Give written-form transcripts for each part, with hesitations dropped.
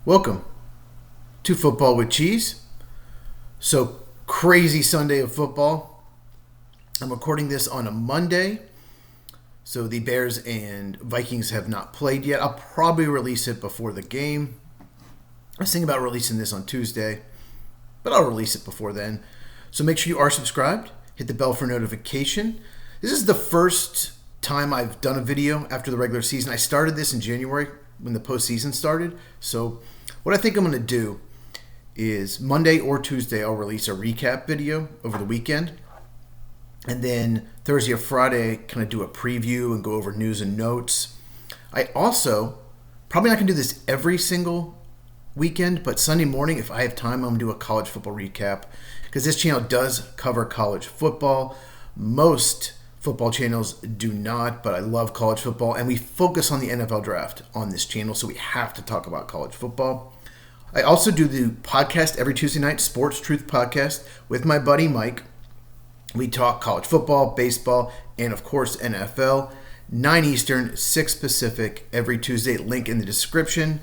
Welcome to Football with Cheese. So, crazy Sunday of football. I'm recording this on a Monday. So, the Bears and Vikings have not played yet. I'll probably release it before the game. I was thinking about releasing this on Tuesday, but I'll release it before then. So, make sure you are subscribed. Hit the bell for notification. This is the first time I've done a video after the regular season. I started this in January when the postseason started. So what I think I'm going to do is Monday or Tuesday I'll release a recap video over the weekend. And then Thursday or Friday kind of do a preview and go over news and notes. I also, probably not going to do this every single weekend, but Sunday morning if I have time I'm going to do a college football recap because this channel does cover college football. Most football channels do not, but I love college football, and we focus on the NFL draft on this channel, so we have to talk about college football. I also do the podcast every Tuesday night, Sports Truth Podcast, with my buddy Mike. We talk college football, baseball, and of course NFL. 9 Eastern, 6 Pacific, every Tuesday, link in the description.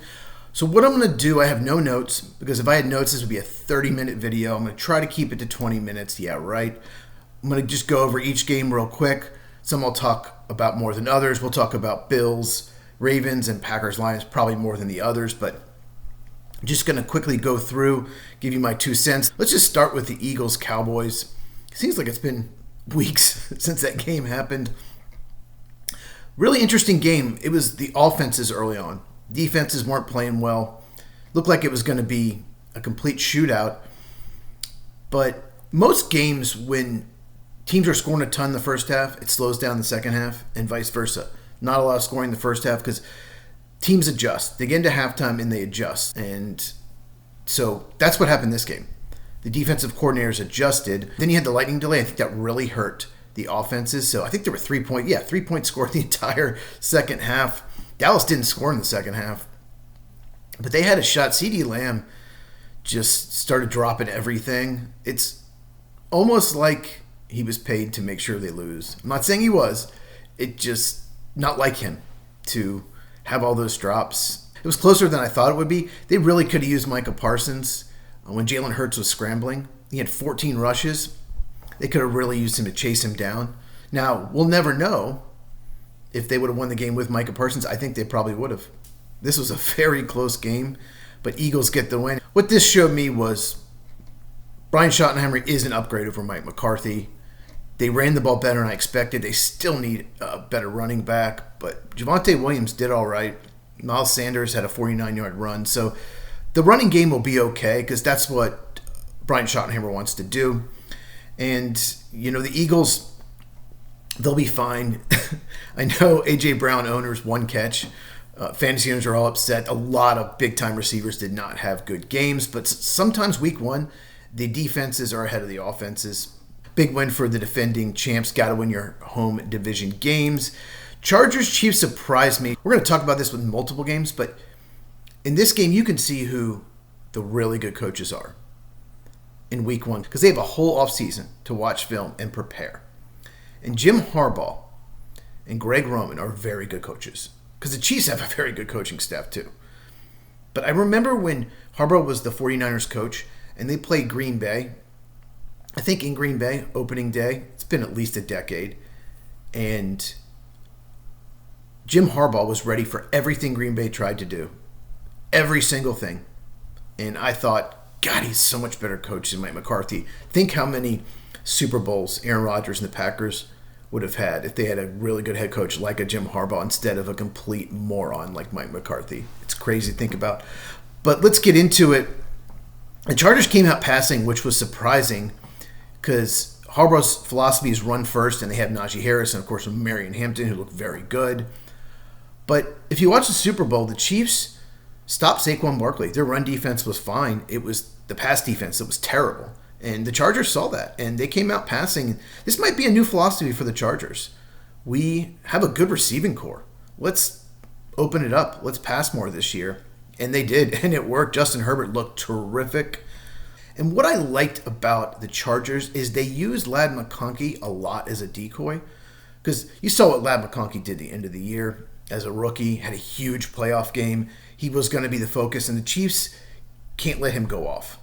So what I'm going to do, I have no notes, because if I had notes, this would be a 30-minute video. I'm going to try to keep it to 20 minutes. Yeah, right. I'm going to just go over each game real quick. Some I'll talk about more than others. We'll talk about Bills, Ravens, and Packers, Lions, probably more than the others. But I'm just going to quickly go through, give you my 2 cents. Let's just start with the Eagles, Cowboys. It seems like it's been weeks since that game happened. Really interesting game. It was the offenses early on. Defenses weren't playing well. Looked like it was going to be a complete shootout. But most games when teams are scoring a ton in the first half, it slows down the second half, and vice versa. Not a lot of scoring in the first half because teams adjust. They get into halftime and they adjust. And so that's what happened this game. The defensive coordinators adjusted. Then you had the lightning delay. I think that really hurt the offenses. So I think there were 3 points scored the entire second half. Dallas didn't score in the second half. But they had a shot. CeeDee Lamb just started dropping everything. It's almost like he was paid to make sure they lose. I'm not saying he was. It just not like him to have all those drops. It was closer than I thought it would be. They really could have used Micah Parsons when Jalen Hurts was scrambling. He had 14 rushes. They could have really used him to chase him down. Now, we'll never know if they would have won the game with Micah Parsons. I think they probably would have. This was a very close game, but Eagles get the win. What this showed me was Brian Schottenheimer is an upgrade over Mike McCarthy. They ran the ball better than I expected. They still need a better running back, but Javonte Williams did all right. Miles Sanders had a 49-yard run. So the running game will be okay because that's what Brian Schottenheimer wants to do. And, the Eagles, they'll be fine. I know A.J. Brown owners, 1 catch. Fantasy owners are all upset. A lot of big-time receivers did not have good games, but sometimes week 1, the defenses are ahead of the offenses. Big win for the defending champs. Got to win your home division games. Chargers Chiefs surprised me. We're going to talk about this with multiple games, but in this game, you can see who the really good coaches are in week 1 because they have a whole offseason to watch film and prepare. And Jim Harbaugh and Greg Roman are very good coaches because the Chiefs have a very good coaching staff too. But I remember when Harbaugh was the 49ers coach and they played Green Bay. I think in Green Bay, opening day, it's been at least a decade. And Jim Harbaugh was ready for everything Green Bay tried to do. Every single thing. And I thought, God, he's so much better coach than Mike McCarthy. Think how many Super Bowls Aaron Rodgers and the Packers would have had if they had a really good head coach like a Jim Harbaugh instead of a complete moron like Mike McCarthy. It's crazy to think about. But let's get into it. The Chargers came out passing, which was surprising because Harbaugh's philosophy is run first, and they have Najee Harris and, of course, Marion Hampton, who look very good. But if you watch the Super Bowl, the Chiefs stopped Saquon Barkley. Their run defense was fine. It was the pass defense that was terrible. And the Chargers saw that, and they came out passing. This might be a new philosophy for the Chargers. We have a good receiving core. Let's open it up. Let's pass more this year. And they did, and it worked. Justin Herbert looked terrific. And what I liked about the Chargers is they used Ladd McConkey a lot as a decoy. Because you saw what Ladd McConkey did at the end of the year as a rookie. Had a huge playoff game. he was going to be the focus, and the Chiefs can't let him go off.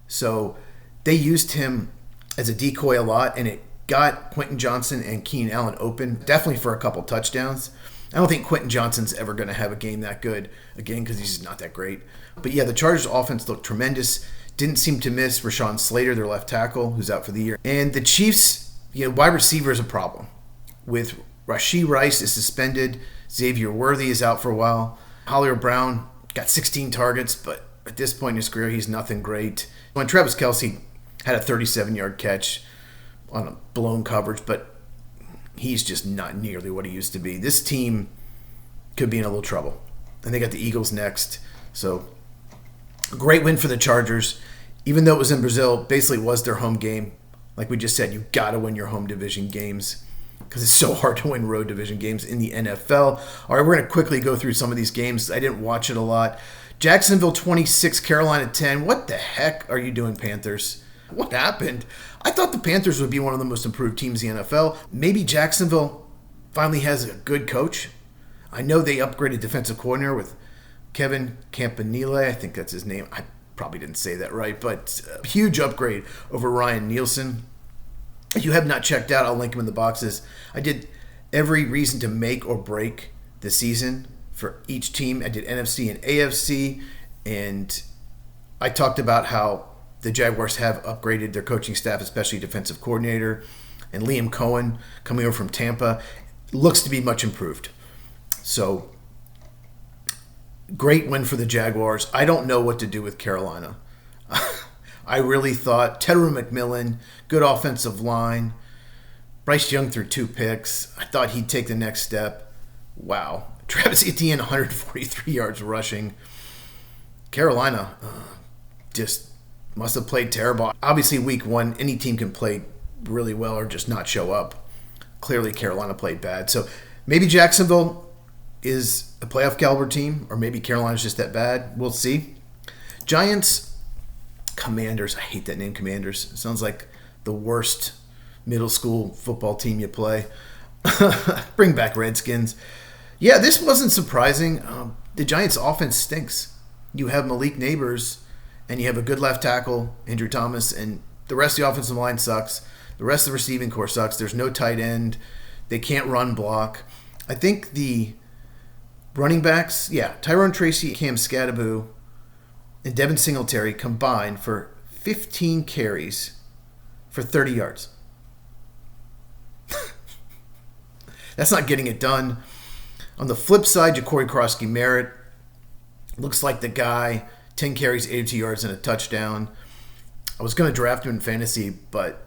So they used him as a decoy a lot, and it got Quentin Johnson and Keenan Allen open, definitely for a couple touchdowns. I don't think Quentin Johnson's ever going to have a game that good again because he's just not that great. But yeah, the Chargers offense looked tremendous. Didn't seem to miss Rashawn Slater, their left tackle, who's out for the year. And the Chiefs, wide receiver is a problem. With Rashee Rice is suspended. Xavier Worthy is out for a while. Hollywood Brown got 16 targets, but at this point in his career, he's nothing great. When Travis Kelce had a 37-yard catch on a blown coverage, but he's just not nearly what he used to be. This team could be in a little trouble. And they got the Eagles next. So, great win for the Chargers. Even though it was in Brazil, basically was their home game. Like we just said, you got to win your home division games because it's so hard to win road division games in the NFL. All right, we're going to quickly go through some of these games. I didn't watch it a lot. Jacksonville 26, Carolina 10. What the heck are you doing, Panthers? What happened? I thought the Panthers would be one of the most improved teams in the NFL. Maybe Jacksonville finally has a good coach. I know they upgraded defensive coordinator with Kevin Campanile. I think that's his name. I probably didn't say that right, but a huge upgrade over Ryan Nielsen. If you have not checked out, I'll link them in the boxes. I did every reason to make or break the season for each team. I did NFC and AFC, and I talked about how the Jaguars have upgraded their coaching staff, especially defensive coordinator, and Liam Cohen coming over from Tampa looks to be much improved. So, great win for the Jaguars. I don't know what to do with Carolina. I really thought Teru McMillan, good offensive line. Bryce Young threw 2 picks. I thought he'd take the next step. Wow. Travis Etienne, 143 yards rushing. Carolina just must have played terrible. Obviously, week 1, any team can play really well or just not show up. Clearly, Carolina played bad. So maybe Jacksonville is a playoff caliber team, or maybe Carolina's just that bad. We'll see. Giants, Commanders. I hate that name, Commanders. It sounds like the worst middle school football team you play. Bring back Redskins. Yeah, this wasn't surprising. The Giants' offense stinks. You have Malik Neighbors, and you have a good left tackle, Andrew Thomas, and the rest of the offensive line sucks. The rest of the receiving core sucks. There's no tight end. They can't run block. I think the running backs, Tyrone Tracy, Cam Scadaboo, and Devin Singletary combined for 15 carries for 30 yards. That's not getting it done. On the flip side, Ja'Cory Krosky-Merritt looks like the guy, 10 carries, 82 yards, and a touchdown. I was going to draft him in fantasy, but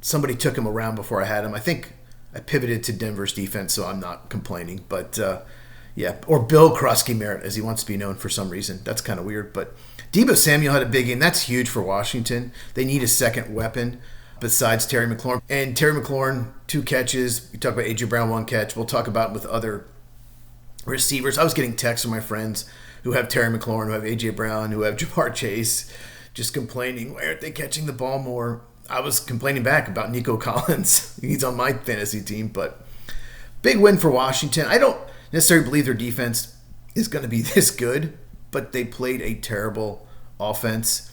somebody took him around before I had him. I think I pivoted to Denver's defense, so I'm not complaining. But, or Bill Krosky-Merritt, as he wants to be known for some reason. That's kind of weird. But Deebo Samuel had a big game. That's huge for Washington. They need a second weapon besides Terry McLaurin. And Terry McLaurin, 2 catches. We talk about A.J. Brown, 1 catch. We'll talk about it with other receivers. I was getting texts from my friends who have Terry McLaurin, who have A.J. Brown, who have Jamar Chase, just complaining, why aren't they catching the ball more? I was complaining back about Nico Collins. He's on my fantasy team, but big win for Washington. I don't necessarily believe their defense is going to be this good, but they played a terrible offense.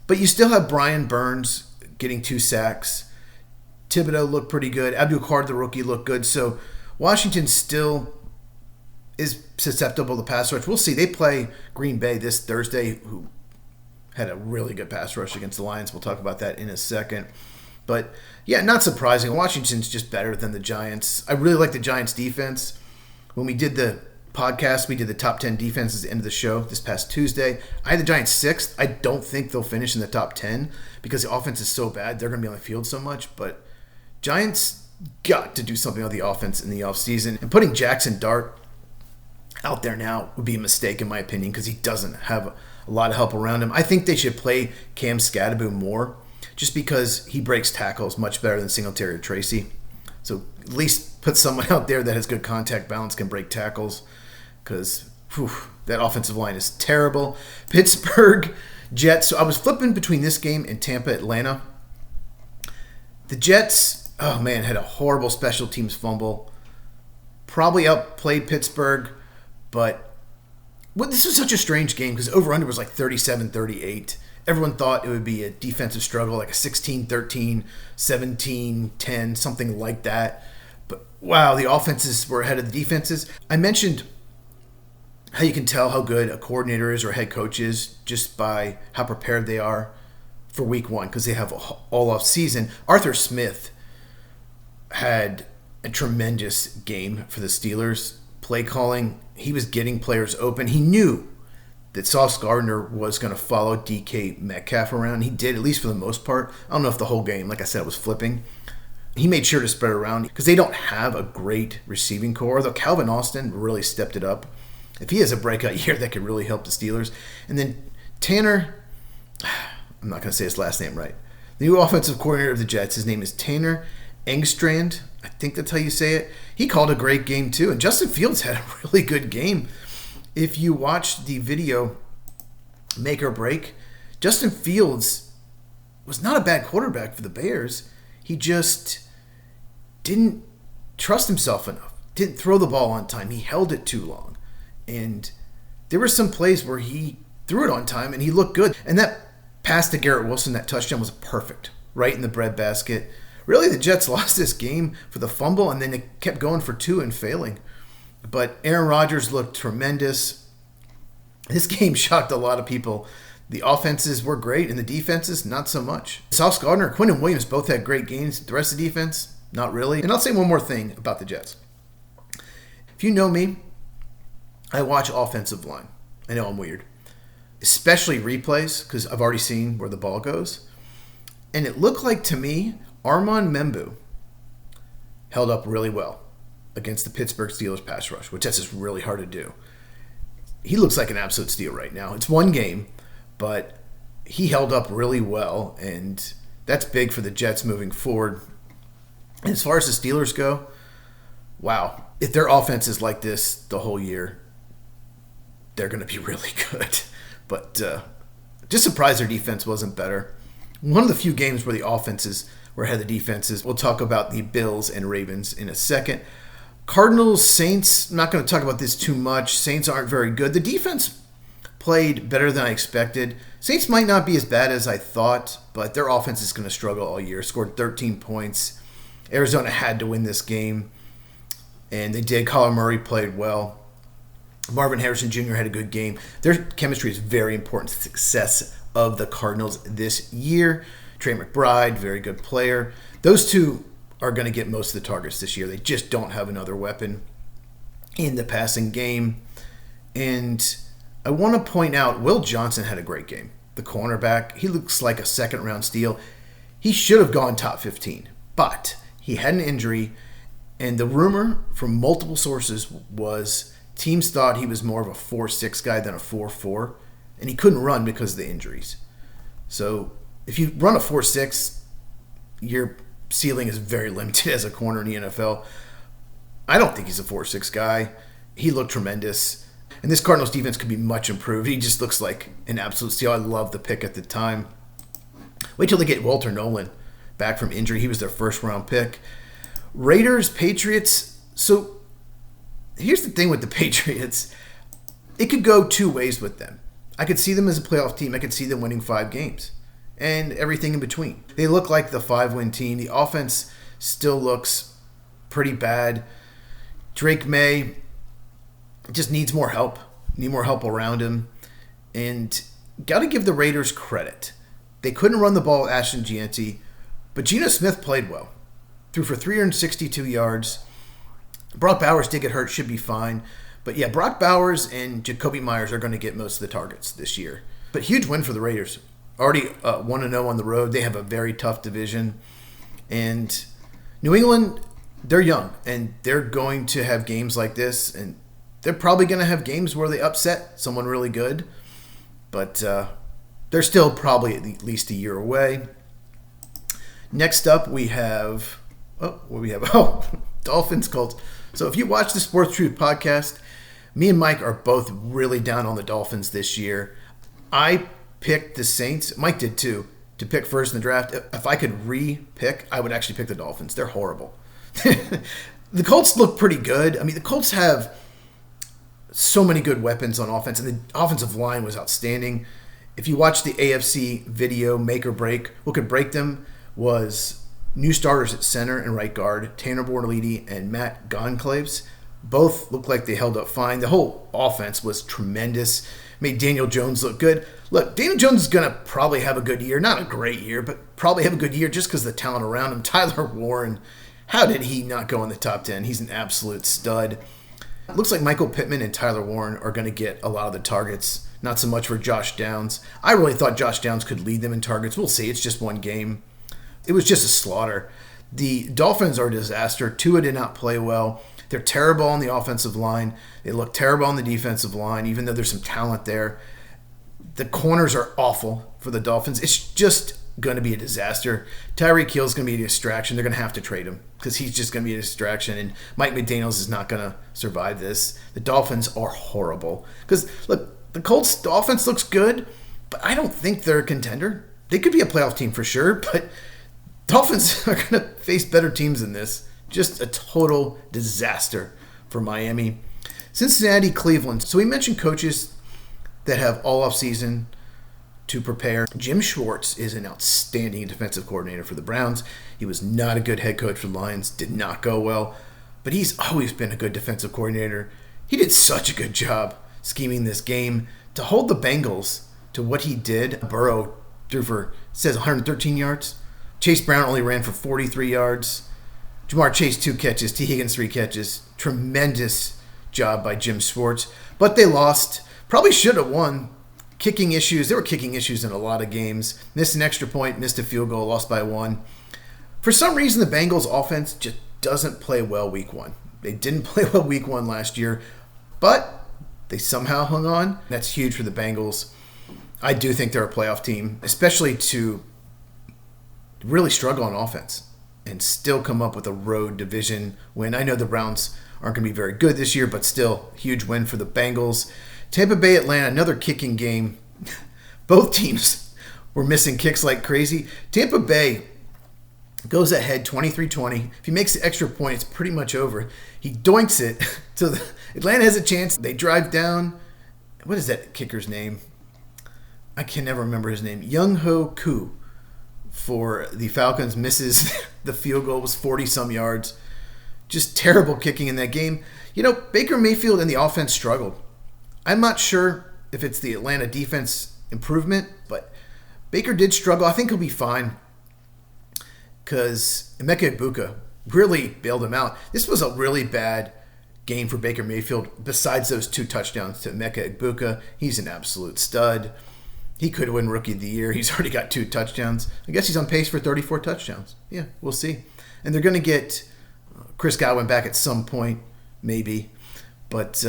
But you still have Brian Burns getting 2 sacks. Thibodeau looked pretty good. Abdul Card, the rookie, looked good. So Washington still is susceptible to pass rush. We'll see. They play Green Bay this Thursday, who had a really good pass rush against the Lions. We'll talk about that in a second. But, yeah, not surprising. Washington's just better than the Giants. I really like the Giants' defense. When we did the podcast, we did the top 10 defenses at the end of the show this past Tuesday. I had the Giants 6th. I don't think they'll finish in the top 10 because the offense is so bad. They're going to be on the field so much. But Giants got to do something on the offense in the offseason. And putting Jackson Dart out there now would be a mistake, in my opinion, because he doesn't have a lot of help around him. I think they should play Cam Scadaboo more just because he breaks tackles much better than Singletary or Tracy. So at least put someone out there that has good contact balance, can break tackles, because that offensive line is terrible. Pittsburgh Jets. So I was flipping between this game and Tampa, Atlanta. The Jets, had a horrible special teams fumble. Probably outplayed Pittsburgh, but Well, this was such a strange game because over-under was like 37-38. Everyone thought it would be a defensive struggle, like a 16-13, 17-10, something like that. But wow, the offenses were ahead of the defenses. I mentioned how you can tell how good a coordinator is or a head coach is just by how prepared they are for week one because they have all off season. Arthur Smith had a tremendous game for the Steelers. Play calling, he was getting players open. He knew that Sauce Gardner was going to follow DK Metcalf around. He did, at least for the most part. I don't know if the whole game, like I said, was flipping. He made sure to spread around because they don't have a great receiving core, although Calvin Austin really stepped it up. If he has a breakout year, that could really help the Steelers. And then Tanner, I'm not going to say his last name right. The new offensive coordinator of the Jets, his name is Tanner Engstrand. I think that's how you say it. He called a great game too. And Justin Fields had a really good game. If you watch the video, Make or Break, Justin Fields was not a bad quarterback for the Bears. He just didn't trust himself enough. Didn't throw the ball on time. He held it too long. And there were some plays where he threw it on time and he looked good. And that pass to Garrett Wilson, that touchdown was perfect. Right in the breadbasket. Really, the Jets lost this game for the fumble, and then they kept going for two and failing. But Aaron Rodgers looked tremendous. This game shocked a lot of people. The offenses were great, and the defenses, not so much. Sauce Gardner, Quinn Williams both had great games. The rest of the defense, not really. And I'll say one more thing about the Jets. If you know me, I watch offensive line. I know I'm weird. Especially replays, because I've already seen where the ball goes. And it looked like, to me, Armand Membu held up really well against the Pittsburgh Steelers pass rush, which that's just really hard to do. He looks like an absolute steal right now. It's one game, but he held up really well, and that's big for the Jets moving forward. And as far as the Steelers go, wow. If their offense is like this the whole year, they're going to be really good. But just surprised their defense wasn't better. One of the few games where the offenses were ahead of the defenses. We'll talk about the Bills and Ravens in a second. Cardinals, Saints, I'm not going to talk about this too much. Saints aren't very good. The defense played better than I expected. Saints might not be as bad as I thought, but their offense is going to struggle all year. Scored 13 points. Arizona had to win this game, and they did. Kyler Murray played well. Marvin Harrison Jr. had a good game. Their chemistry is very important to the success of the Cardinals this year. Trey McBride, very good player. Those two are going to get most of the targets this year. They just don't have another weapon in the passing game. And I want to point out, Will Johnson had a great game. The cornerback, he looks like a second-round steal. He should have gone top 15, but he had an injury, and the rumor from multiple sources was teams thought he was more of a 4.6 guy than a 4.4, and he couldn't run because of the injuries. So if you run a 4.6, your ceiling is very limited as a corner in the NFL. I don't think he's a 4.6 guy. He looked tremendous. And this Cardinals defense could be much improved. He just looks like an absolute steal. I love the pick at the time. Wait till they get Walter Nolan back from injury. He was their first-round pick. Raiders, Patriots. So here's the thing with the Patriots. It could go two ways with them. I could see them as a playoff team. I could see them winning 5 games. And everything in between. They look like the 5-win team. The offense still looks pretty bad. Drake May just needs more help. Need more help around him. And got to give the Raiders credit. They couldn't run the ball with Ashton Gianti, but Geno Smith played well. Threw for 362 yards. Brock Bowers did get hurt, should be fine. But yeah, Brock Bowers and Jacoby Myers are going to get most of the targets this year. But huge win for the Raiders. Already 1-0 on the road. They have a very tough division. And New England, they're young. And they're going to have games like this. And they're probably going to have games where they upset someone really good. But they're still probably at least a year away. Next up, we have... Dolphins, Colts. So if you watch the Sports Truth podcast, me and Mike are both really down on the Dolphins this year. I picked the Saints. Mike did too, to pick first in the draft. If I could re-pick, I would actually pick the Dolphins. They're horrible. The Colts look pretty good. I mean, the Colts have so many good weapons on offense, and the offensive line was outstanding. If you watch the AFC video make or break, what could break them was new starters at center and right guard, Tanner Bortolini and Matt Goncalves. Both looked like they held up fine. The whole offense was tremendous. Made Daniel Jones look good. Look, Daniel Jones is going to probably have a good year. Not a great year, but probably have a good year just because of the talent around him. Tyler Warren, how did he not go in the top 10? He's an absolute stud. It looks like Michael Pittman and Tyler Warren are going to get a lot of the targets. Not so much for Josh Downs. I really thought Josh Downs could lead them in targets. We'll see. It's just one game. It was just a slaughter. The Dolphins are a disaster. Tua did not play well. They're terrible on the offensive line. They look terrible on the defensive line, even though there's some talent there. The corners are awful for the Dolphins. It's just going to be a disaster. Tyreek Hill's going to be a distraction. They're going to have to trade him because he's just going to be a distraction, and Mike McDaniels is not going to survive this. The Dolphins are horrible. Because, look, the Colts offense looks good, but I don't think they're a contender. They could be a playoff team for sure, but Dolphins are going to face better teams than this. Just a total disaster for Miami. Cincinnati, Cleveland. So we mentioned coaches that have all off season to prepare. Jim Schwartz is an outstanding defensive coordinator for the Browns. He was not a good head coach for the Lions. Did not go well. But he's always been a good defensive coordinator. He did such a good job scheming this game to hold the Bengals to what he did. Burrow threw for, says 113 yards. Chase Brown only ran for 43 yards. Jamar Chase 2 catches, T. Higgins 3 catches. Tremendous job by Jim Schwartz. But they lost. Probably should have won. Kicking issues. There were kicking issues in a lot of games. Missed an extra point, missed a field goal, lost by 1. For some reason, the Bengals offense just doesn't play well week 1. They didn't play well week 1 last year, but they somehow hung on. That's huge for the Bengals. I do think they're a playoff team, especially to really struggle on offense and still come up with a road division win. I know the Browns aren't going to be very good this year, but still, huge win for the Bengals. Tampa Bay, Atlanta, another kicking game. Both teams were missing kicks like crazy. Tampa Bay goes ahead 23-20. If he makes the extra point, it's pretty much over. He doinks it. So Atlanta has a chance. They drive down. What is that kicker's name? I can never remember his name. Young-Ho Koo for the Falcons misses the field goal. It was 40-some yards. Just terrible kicking in that game. You know, Baker Mayfield and the offense struggled. I'm not sure if it's the Atlanta defense improvement, but Baker did struggle. I think he'll be fine because Emeka Egbuka really bailed him out. This was a really bad game for Baker Mayfield besides those 2 touchdowns to Emeka Egbuka. He's an absolute stud. He could win Rookie of the Year. He's already got 2 touchdowns. I guess he's on pace for 34 touchdowns. Yeah, we'll see. And they're going to get Chris Godwin back at some point, maybe. But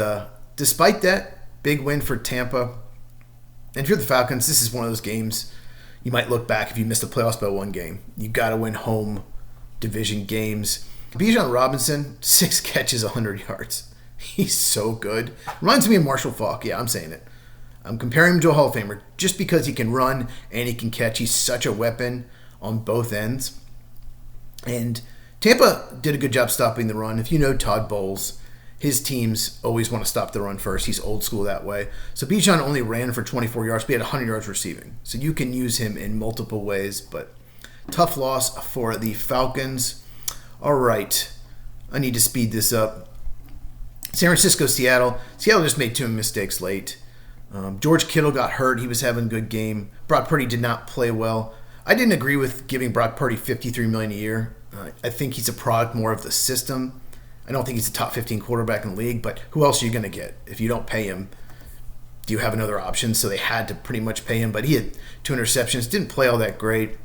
despite that, big win for Tampa. And if you're the Falcons, this is one of those games you might look back if you missed the playoffs by 1 game. You got to win home division games. Bijan Robinson, 6 catches, 100 yards. He's so good. Reminds me of Marshall Faulk. Yeah, I'm saying it. I'm comparing him to a Hall of Famer just because he can run and he can catch. He's such a weapon on both ends. And Tampa did a good job stopping the run. If you know Todd Bowles, his teams always want to stop the run first. He's old school that way. So Bijan only ran for 24 yards, but he had 100 yards receiving. So you can use him in multiple ways, but tough loss for the Falcons. All right, I need to speed this up. San Francisco, Seattle. Seattle just made 2 mistakes late. George Kittle got hurt. He was having a good game. Brock Purdy did not play well. I didn't agree with giving Brock Purdy $53 million a year. I think he's a product more of the system. I don't think he's a top 15 quarterback in the league, but who else are you going to get? If you don't pay him, do you have another option? So they had to pretty much pay him, but he had 2 interceptions, didn't play all that great.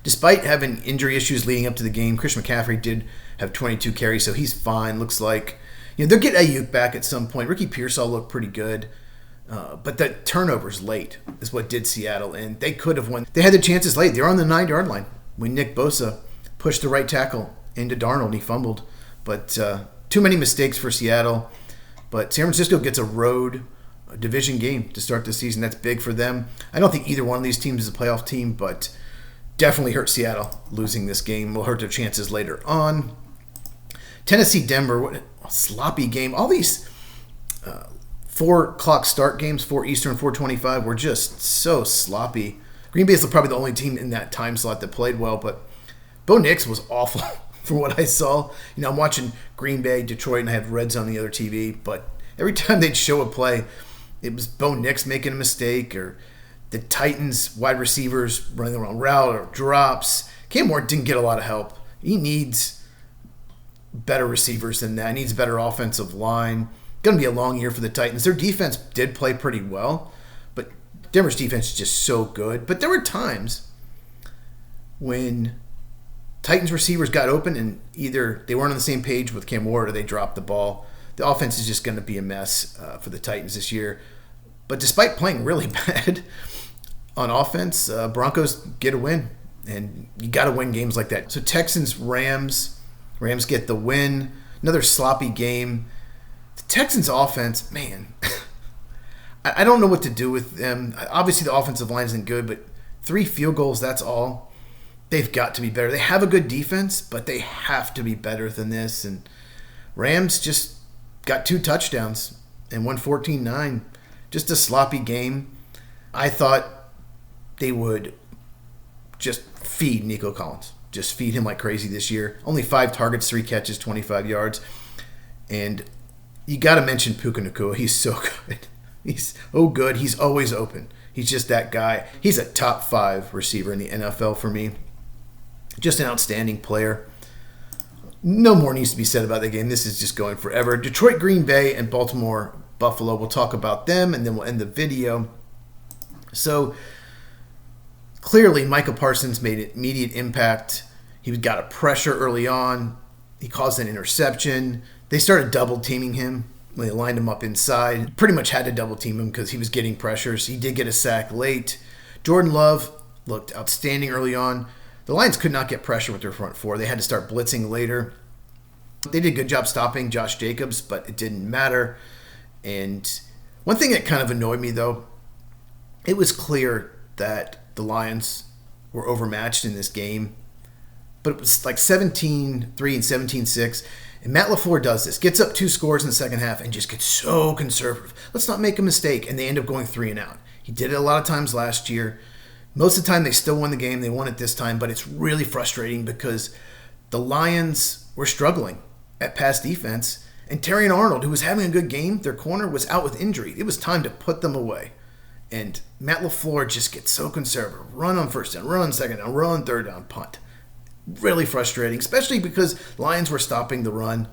Despite having injury issues leading up to the game, Chris McCaffrey did have 22 carries, so he's fine. Looks like they'll get Ayuk back at some point. Ricky Pearsall looked pretty good. But the turnovers late is what did Seattle, and they could have won. They had their chances late. They were on the 9-yard line when Nick Bosa pushed the right tackle into Darnold, and he fumbled. But too many mistakes for Seattle. But San Francisco gets a road division game to start the season. That's big for them. I don't think either one of these teams is a playoff team, but definitely hurt Seattle. Losing this game will hurt their chances later on. Tennessee, Denver, what a sloppy game. All these 4 o'clock start games, 4 Eastern, 4:25, were just so sloppy. Green Bay is probably the only team in that time slot that played well, but Bo Nix was awful from what I saw. I'm watching Green Bay, Detroit, and I had Reds on the other TV, but every time they'd show a play, it was Bo Nix making a mistake or the Titans wide receivers running the wrong route or drops. Cam Ward didn't get a lot of help. He needs better receivers than that. He needs better offensive line. Going to be a long year for the Titans. Their defense did play pretty well, but Denver's defense is just so good. But there were times when Titans receivers got open and either they weren't on the same page with Cam Ward or they dropped the ball. The offense is just going to be a mess for the Titans this year. But despite playing really bad on offense, Broncos get a win. And you got to win games like that. So Texans, Rams get the win. Another sloppy game. The Texans offense, man, I don't know what to do with them. Obviously the offensive line isn't good, but 3 field goals, that's all. They've got to be better. They have a good defense, but they have to be better than this. And Rams just got 2 touchdowns and won 14-9. Just a sloppy game. I thought they would just feed Nico Collins. Just feed him like crazy this year. Only 5 targets, 3 catches, 25 yards. And you got to mention Puka Nacua. He's so good. He's good. He's always open. He's just that guy. He's a top 5 receiver in the NFL for me. Just an outstanding player. No more needs to be said about the game. This is just going forever. Detroit, Green Bay, and Baltimore, Buffalo. We'll talk about them, and then we'll end the video. So, clearly, Micah Parsons made an immediate impact. He got a pressure early on. He caused an interception. They started double-teaming him. They lined him up inside. Pretty much had to double-team him because he was getting pressures. He did get a sack late. Jordan Love looked outstanding early on. The Lions could not get pressure with their front 4. They had to start blitzing later. They did a good job stopping Josh Jacobs, but it didn't matter. And one thing that kind of annoyed me, though, it was clear that the Lions were overmatched in this game. But it was like 17-3 and 17-6. And Matt LaFleur does this. Gets up 2 scores in the second half and just gets so conservative. Let's not make a mistake. And they end up going 3 and out. He did it a lot of times last year. Most of the time they still won the game. They won it this time. But it's really frustrating because the Lions were struggling at pass defense. And Terrion Arnold, who was having a good game, their corner, was out with injury. It was time to put them away. And Matt LaFleur just gets so conservative. Run on first down, run on second down, run on third down, punt. Really frustrating, especially because Lions were stopping the run.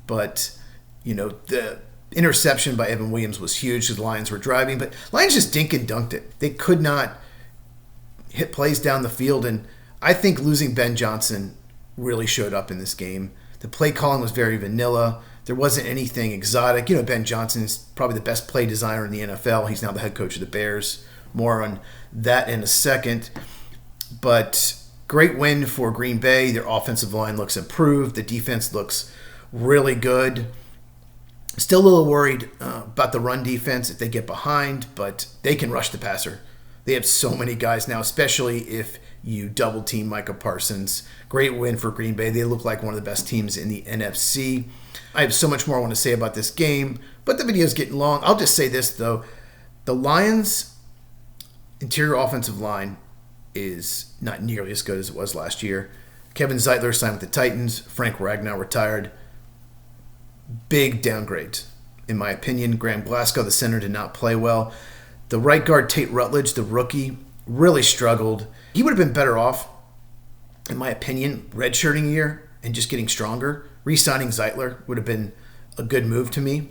But, the interception by Evan Williams was huge because the Lions were driving. But Lions just dink and dunked it. They could not hit plays down the field. And I think losing Ben Johnson really showed up in this game. The play calling was very vanilla. There wasn't anything exotic. Ben Johnson is probably the best play designer in the NFL. He's now the head coach of the Bears. More on that in a second. But great win for Green Bay. Their offensive line looks improved. The defense looks really good. Still a little worried about the run defense if they get behind, but they can rush the passer. They have so many guys now, especially if you double team Micah Parsons. Great win for Green Bay. They look like one of the best teams in the NFC. I have so much more I want to say about this game, but the video is getting long. I'll just say this, though. The Lions' interior offensive line is not nearly as good as it was last year. Kevin Zeitler signed with the Titans. Frank Ragnow retired. Big downgrades, in my opinion. Graham Glasgow, the center, did not play well. The right guard, Tate Rutledge, the rookie, really struggled. He would have been better off, in my opinion, redshirting a year and just getting stronger. Re-signing Zeitler would have been a good move to me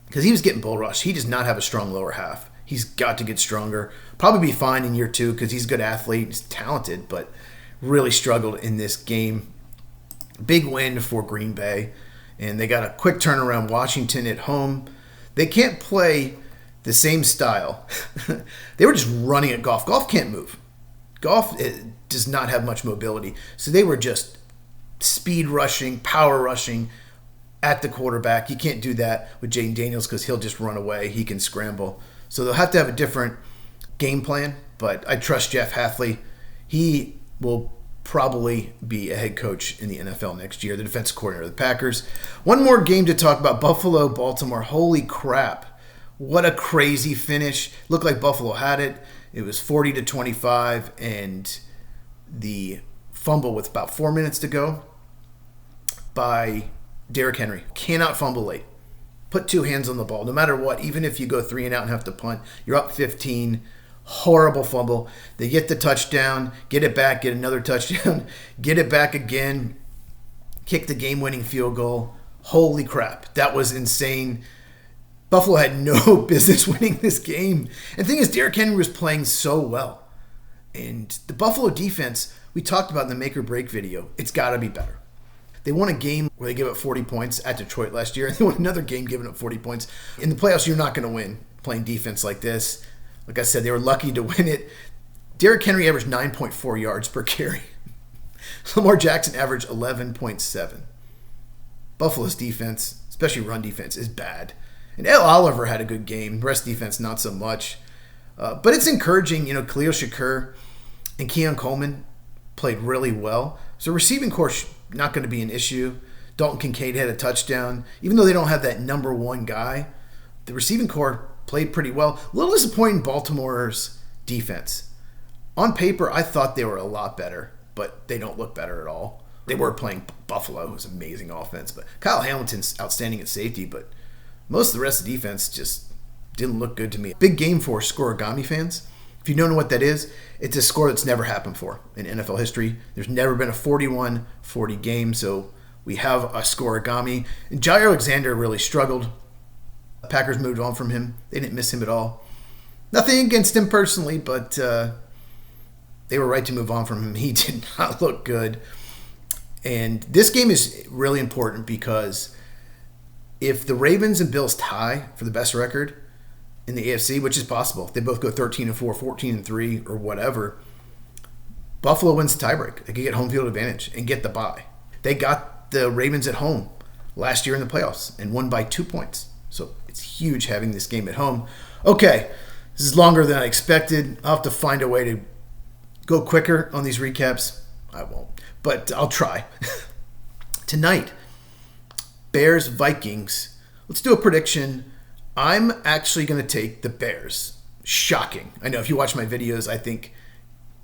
because he was getting bull rushed. He does not have a strong lower half. He's got to get stronger. Probably be fine in year 2 because he's a good athlete. He's talented, but really struggled in this game. Big win for Green Bay, and they got a quick turnaround. Washington at home. They can't play the same style. They were just running at Goff. Goff can't move. Goff does not have much mobility. So they were just speed rushing, power rushing at the quarterback. You can't do that with Jaden Daniels because he'll just run away. He can scramble. So they'll have to have a different game plan, but I trust Jeff Hafley. He will probably be a head coach in the NFL next year, the defensive coordinator of the Packers. One more game to talk about, Buffalo, Baltimore. Holy crap. What a crazy finish. Looked like Buffalo had it. It was 40-25, and the fumble with about 4 minutes to go by Derrick Henry. Cannot fumble late. Put two hands on the ball. No matter what, even if you go 3 and out and have to punt, you're up 15. Horrible fumble. They get the touchdown, get it back, get another touchdown, get it back again, kick the game-winning field goal. Holy crap. That was insane. Buffalo had no business winning this game. And the thing is, Derrick Henry was playing so well. And the Buffalo defense, we talked about in the make or break video, it's got to be better. They won a game where they gave up 40 points at Detroit last year. They won another game giving up 40 points. In the playoffs, you're not going to win playing defense like this. Like I said, they were lucky to win it. Derrick Henry averaged 9.4 yards per carry. Lamar Jackson averaged 11.7. Buffalo's defense, especially run defense, is bad. And Ed Oliver had a good game. Rest defense, not so much. But it's encouraging. Khalil Shakur and Keon Coleman played really well. So receiving core not going to be an issue. Dalton Kincaid had a touchdown. Even though they don't have that number one guy, the receiving core played pretty well. A little disappointing Baltimore's defense. On paper, I thought they were a lot better, but they don't look better at all. They were playing Buffalo, who's amazing offense, but Kyle Hamilton's outstanding at safety, but most of the rest of the defense just didn't look good to me. Big game for scoregami fans. If you don't know what that is, it's a score that's never happened before in NFL history. There's never been a 41-40 game, so we have a scoregami. And Jair Alexander really struggled. The Packers moved on from him. They didn't miss him at all. Nothing against him personally, but they were right to move on from him. He did not look good. And this game is really important because if the Ravens and Bills tie for the best record in the AFC, which is possible, if they both go 13-4, 14-3, or whatever, Buffalo wins the tiebreak. They can get home field advantage and get the bye. They got the Ravens at home last year in the playoffs and won by 2 points. So it's huge having this game at home. Okay, this is longer than I expected. I'll have to find a way to go quicker on these recaps. I won't, but I'll try. Tonight, Bears-Vikings. Let's do a prediction. I'm actually going to take the Bears. Shocking. I know if you watch my videos, I think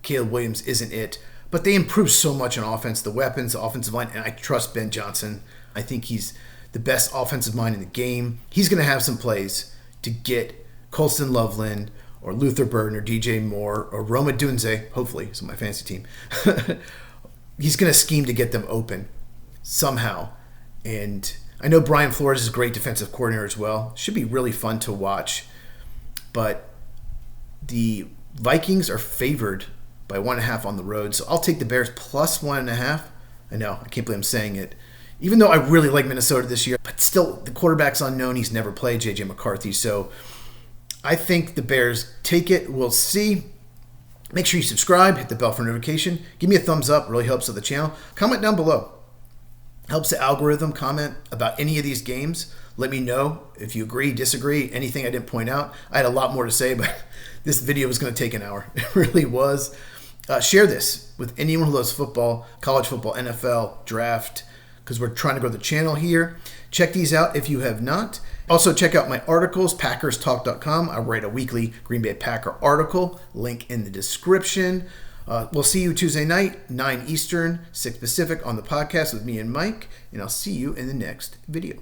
Caleb Williams isn't it. But they improved so much on offense, the weapons, the offensive line, and I trust Ben Johnson. I think he's the best offensive mind in the game. He's going to have some plays to get Colston Loveland or Luther Burden or DJ Moore or Roma Dunze, hopefully, it's my fantasy team. He's going to scheme to get them open somehow. And I know Brian Flores is a great defensive coordinator as well. Should be really fun to watch. But the Vikings are favored by 1.5 on the road. So I'll take the Bears plus 1.5. I know, I can't believe I'm saying it. Even though I really like Minnesota this year, but still, the quarterback's unknown. He's never played, J.J. McCarthy. So I think the Bears take it. We'll see. Make sure you subscribe, hit the bell for notification. Give me a thumbs up. Really helps with the channel. Comment down below. Helps the algorithm. Comment about any of these games. Let me know if you agree, disagree, anything I didn't point out. I had a lot more to say, but this video was going to take an hour. It really was. Share this with anyone who loves football, college football, NFL, draft, because we're trying to grow the channel here. Check these out if you have not. Also, check out my articles, PackersTalk.com. I write a weekly Green Bay Packer article. Link in the description. We'll see you Tuesday night, 9 Eastern, 6 Pacific on the podcast with me and Mike, and I'll see you in the next video.